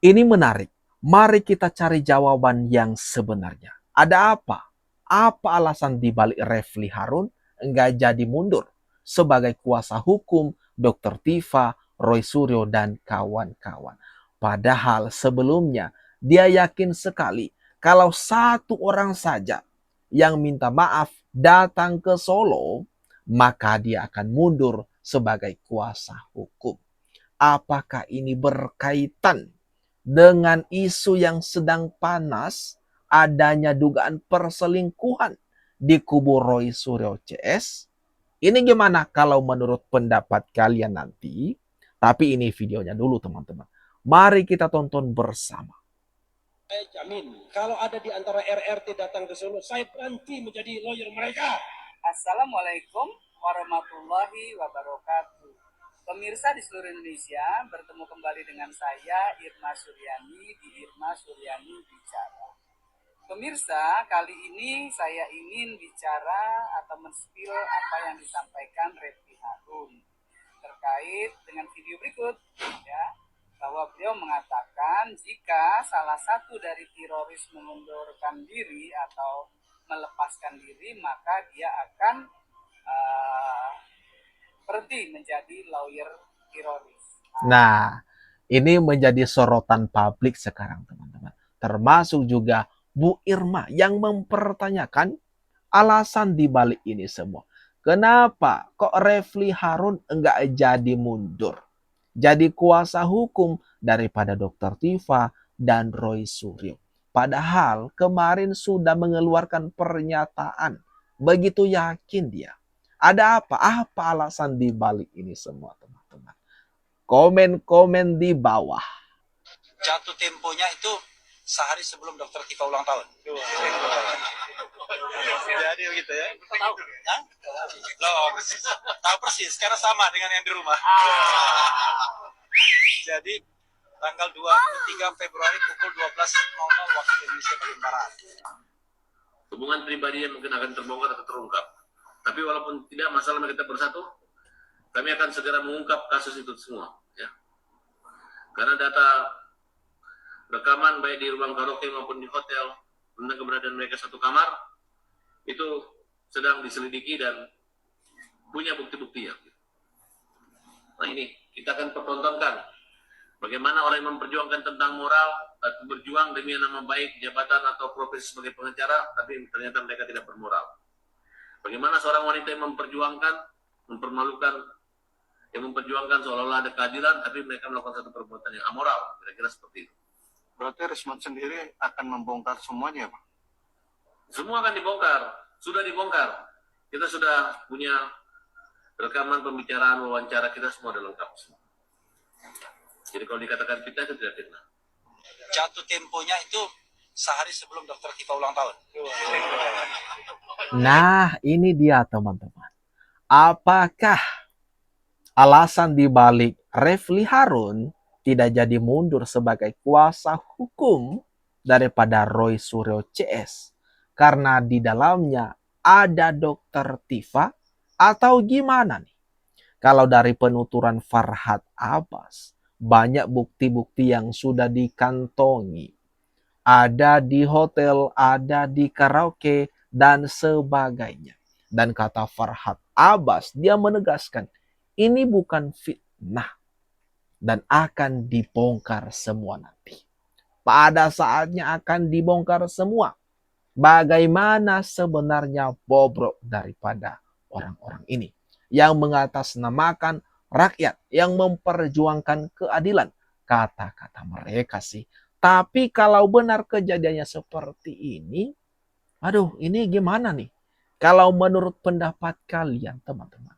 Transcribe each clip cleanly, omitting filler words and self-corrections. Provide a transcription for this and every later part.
Ini menarik. Mari kita cari jawaban yang sebenarnya. Ada apa? Apa alasan dibalik Refli Harun enggak jadi mundur sebagai kuasa hukum Dr. Tifa, Roy Suryo, dan kawan-kawan? Padahal sebelumnya dia yakin sekali kalau satu orang saja yang minta maaf datang ke Solo, maka dia akan mundur sebagai kuasa hukum. Apakah ini berkaitan dengan isu yang sedang panas, adanya dugaan perselingkuhan di kubu Roy Suryo CS? Ini gimana kalau menurut pendapat kalian nanti? Tapi ini videonya dulu teman-teman. Mari kita tonton bersama. Saya jamin, kalau ada di antara RRT datang ke Solo, saya berhenti menjadi lawyer mereka. Assalamualaikum warahmatullahi wabarakatuh. Pemirsa di seluruh Indonesia, bertemu kembali dengan saya Irma Suryani di Irma Suryani Bicara. Pemirsa, kali ini saya ingin bicara atau men-spill apa yang disampaikan Refli Harun terkait dengan video berikut, ya, bahwa beliau mengatakan jika salah satu dari teroris mengundurkan diri atau melepaskan diri, maka dia akan berhenti menjadi lawyer teroris. Nah, ini menjadi sorotan publik sekarang teman-teman. Termasuk juga Bu Irma yang mempertanyakan alasan dibalik ini semua. Kenapa kok Refli Harun enggak jadi mundur? Jadi kuasa hukum daripada Dr. Tifa dan Roy Suryo. Padahal kemarin sudah mengeluarkan pernyataan. Begitu yakin dia. Ada apa? Apa alasan dibalik ini semua teman-teman? Komen-komen di bawah. Jatuh temponya itu sehari sebelum Dokter Tifa ulang tahun. Jadi begitu ya? Loh, tahu persis, karena sama dengan yang di rumah. Jadi tanggal 23 Februari pukul 12.00 waktu Indonesia bagian Barat. Hubungan pribadi yang mungkin akan terbongkar atau terungkap. Tapi walaupun tidak masalah kita bersatu, kami akan segera mengungkap kasus itu semua. Ya. Karena data rekaman baik di ruang karaoke maupun di hotel tentang keberadaan mereka satu kamar itu sedang diselidiki dan punya bukti-bukti ya. Nah ini kita akan pertontonkan bagaimana orang yang memperjuangkan tentang moral atau berjuang demi nama baik jabatan atau profesi sebagai pengacara, tapi ternyata mereka tidak bermoral. Bagaimana seorang wanita yang memperjuangkan, mempermalukan, yang memperjuangkan seolah-olah ada keadilan, tapi mereka melakukan satu perbuatan yang amoral, kira-kira seperti itu. Berarti Rismond sendiri akan membongkar semuanya, Pak? Semua akan dibongkar, sudah dibongkar. Kita sudah punya rekaman pembicaraan, wawancara kita semua sudah lengkap. Jadi kalau dikatakan fitnah itu tidak fitnah. Jatuh temponya itu sehari sebelum Dokter Tifa ulang tahun. Nah, ini dia teman-teman. Apakah alasan dibalik Refli Harun tidak jadi mundur sebagai kuasa hukum daripada Roy Suryo CS? Karena di dalamnya ada Dr. Tifa atau gimana nih? Kalau dari penuturan Farhad Abbas, banyak bukti-bukti yang sudah dikantongi. Ada di hotel, ada di karaoke, dan sebagainya. Dan kata Farhad Abbas, dia menegaskan, ini bukan fitnah. Dan akan dibongkar semua nanti. Pada saatnya akan dibongkar semua. Bagaimana sebenarnya bobrok daripada orang-orang ini. Yang mengatasnamakan rakyat, yang memperjuangkan keadilan. Kata-kata mereka sih. Tapi kalau benar kejadiannya seperti ini, aduh ini gimana nih? Kalau menurut pendapat kalian teman-teman,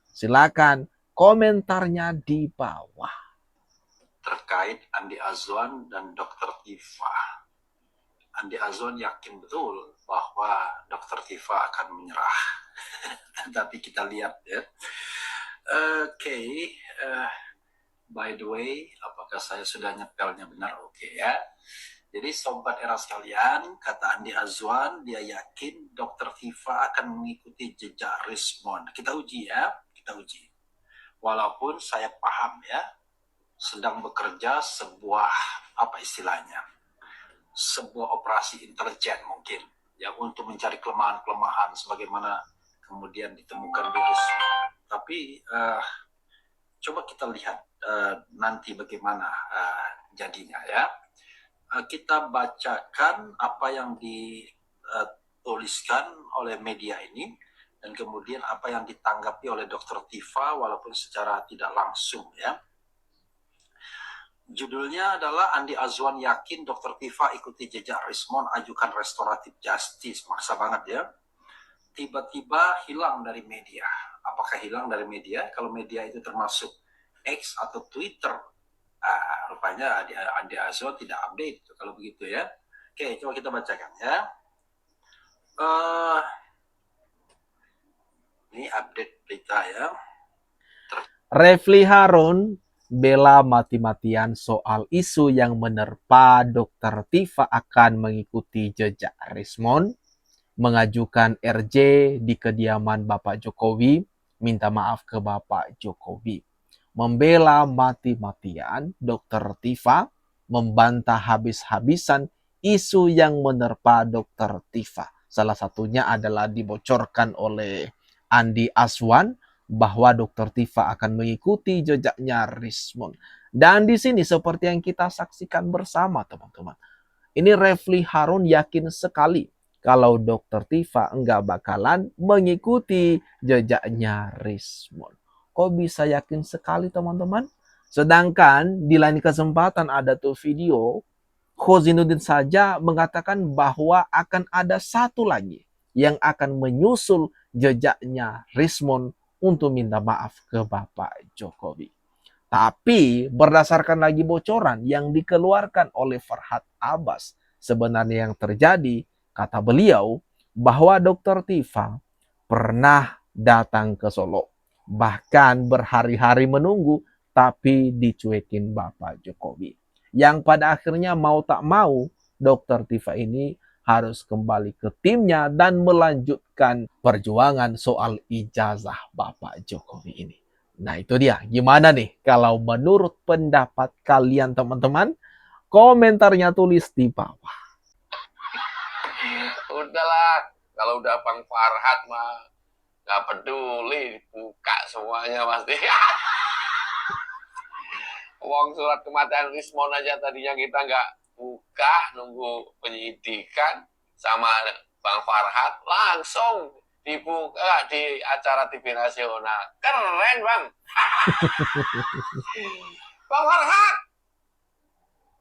silakan komentarnya di bawah. Terkait Andi Azwan dan Dokter Tifa. Andi Azwan yakin betul bahwa Dokter Tifa akan menyerah. Tapi kita lihat ya. Oke. By the way, apakah saya sudah nyepelnya benar? Oke ya. Jadi sobat era sekalian, kata Andi Azwan, dia yakin Dokter Tifa akan mengikuti jejak Rismond. Kita uji ya, kita uji. Walaupun saya paham ya, sedang bekerja sebuah apa istilahnya, sebuah operasi intelijen mungkin ya untuk mencari kelemahan-kelemahan sebagaimana kemudian ditemukan virus. Tapi coba kita lihat nanti bagaimana jadinya ya. Kita bacakan apa yang dituliskan oleh media ini dan kemudian apa yang ditanggapi oleh Dr. Tifa walaupun secara tidak langsung ya. Judulnya adalah Andi Azwan yakin Dr. Tifa ikuti jejak Rismon ajukan restoratif justice. Maksa banget ya. Tiba-tiba hilang dari media. Apakah hilang dari media? Kalau media itu termasuk X atau Twitter, rupanya Andi Azwan tidak update kalau begitu ya. Oke, coba kita bacakan ya. Ini update berita ya. Refli Harun bela mati-matian soal isu yang menerpa Dr. Tifa akan mengikuti jejak Rismon, mengajukan RJ di kediaman Bapak Jokowi, minta maaf ke Bapak Jokowi. Membela mati-matian, Dr. Tifa membantah habis-habisan isu yang menerpa Dr. Tifa. Salah satunya adalah dibocorkan oleh Andi Azwan bahwa Dr. Tifa akan mengikuti jejaknya Rismon. Dan di sini seperti yang kita saksikan bersama teman-teman. Ini Refli Harun yakin sekali kalau Dr. Tifa enggak bakalan mengikuti jejaknya Rismon. Kok bisa yakin sekali teman-teman? Sedangkan di lain kesempatan ada tuh video Khozinuddin saja mengatakan bahwa akan ada satu lagi yang akan menyusul jejaknya Rismon untuk minta maaf ke Bapak Jokowi. Tapi berdasarkan lagi bocoran yang dikeluarkan oleh Farhad Abbas, sebenarnya yang terjadi, kata beliau, bahwa Dr. Tifa pernah datang ke Solo. Bahkan berhari-hari menunggu, tapi dicuekin Bapak Jokowi. Yang pada akhirnya mau tak mau, Dr. Tifa ini harus kembali ke timnya dan melanjutkan perjuangan soal ijazah Bapak Jokowi ini. Nah itu dia, gimana nih kalau menurut pendapat kalian teman-teman? Komentarnya tulis di bawah. Udahlah, kalau udah Bang Farhad mah nggak peduli, buka semuanya pasti. Uang surat kematian Rismon aja tadinya kita nggak buka, nunggu penyidikan sama Bang Farhad, langsung dibuka di acara TV nasional. Keren Bang. Bang Farhad,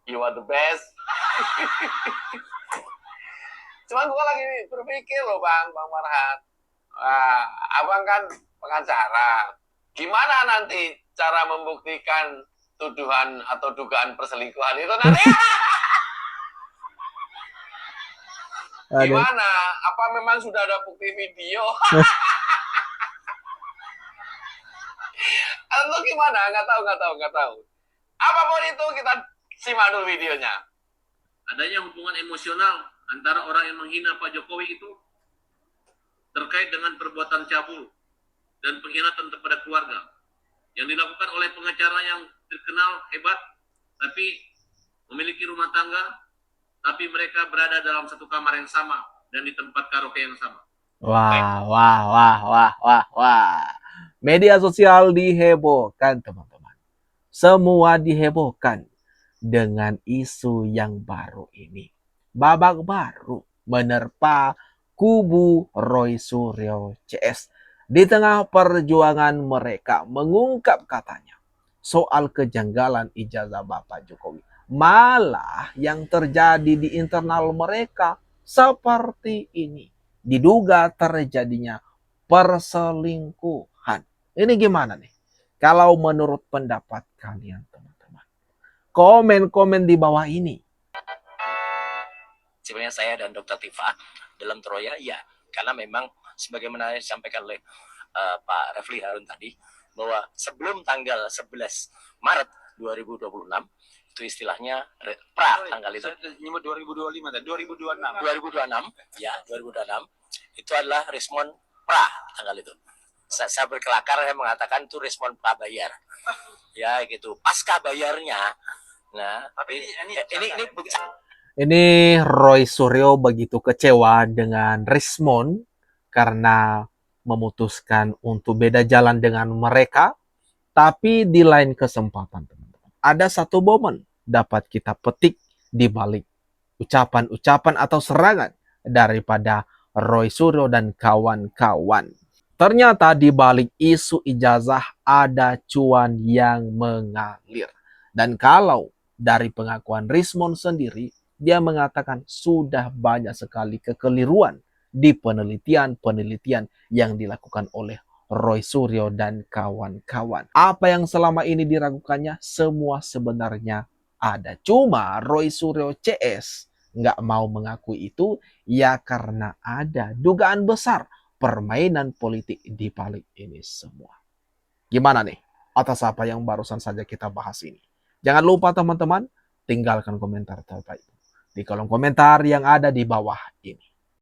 you are the best. Cuman gue lagi berpikir loh Bang Farhad. Abang kan pengacara. Gimana nanti cara membuktikan tuduhan atau dugaan perselingkuhan itu nanti? Gimana? Apa memang sudah ada bukti video? Atau gimana? Nggak tahu. Apapun itu kita simak dulu videonya. Adanya hubungan emosional antara orang yang menghina Pak Jokowi itu terkait dengan perbuatan cabul dan pengkhianatan kepada keluarga yang dilakukan oleh pengacara yang terkenal hebat, tapi memiliki rumah tangga, tapi mereka berada dalam satu kamar yang sama dan di tempat karaoke yang sama. Wah. Media sosial dihebohkan teman-teman. Semua dihebohkan dengan isu yang baru ini. Babak baru menerpa kubu Roy Suryo CS. Di tengah perjuangan mereka mengungkap katanya soal kejanggalan ijazah Bapak Jokowi. Malah yang terjadi di internal mereka seperti ini. Diduga terjadinya perselingkuhan. Ini gimana nih? Kalau menurut pendapat kalian teman-teman. Komen-komen di bawah ini. Sebenarnya saya dan Dr. Tifa dalam Troya ya, karena memang sebagaimana disampaikan oleh Pak Refli Harun tadi, bahwa sebelum tanggal 11 Maret 2026 itu istilahnya tanggal itu 2025 dan 2026 ya 2026 itu adalah respon tanggal itu. Saya berkelakar, saya mengatakan itu respon prabayar ya gitu. Pasca bayarnya Nah, Tapi ini bukti. Ini Roy Suryo begitu kecewa dengan Rismond karena memutuskan untuk beda jalan dengan mereka. Tapi di lain kesempatan, teman-teman, ada satu momen dapat kita petik di balik ucapan-ucapan atau serangan daripada Roy Suryo dan kawan-kawan. Ternyata di balik isu ijazah ada cuan yang mengalir. Dan kalau dari pengakuan Rismond sendiri, dia mengatakan sudah banyak sekali kekeliruan di penelitian-penelitian yang dilakukan oleh Roy Suryo dan kawan-kawan. Apa yang selama ini diragukannya, semua sebenarnya ada. Cuma Roy Suryo CS nggak mau mengakui itu, ya karena ada dugaan besar permainan politik di balik ini semua. Gimana nih atas apa yang barusan saja kita bahas ini? Jangan lupa teman-teman, tinggalkan komentar terbaik di kolom komentar yang ada di bawah ini.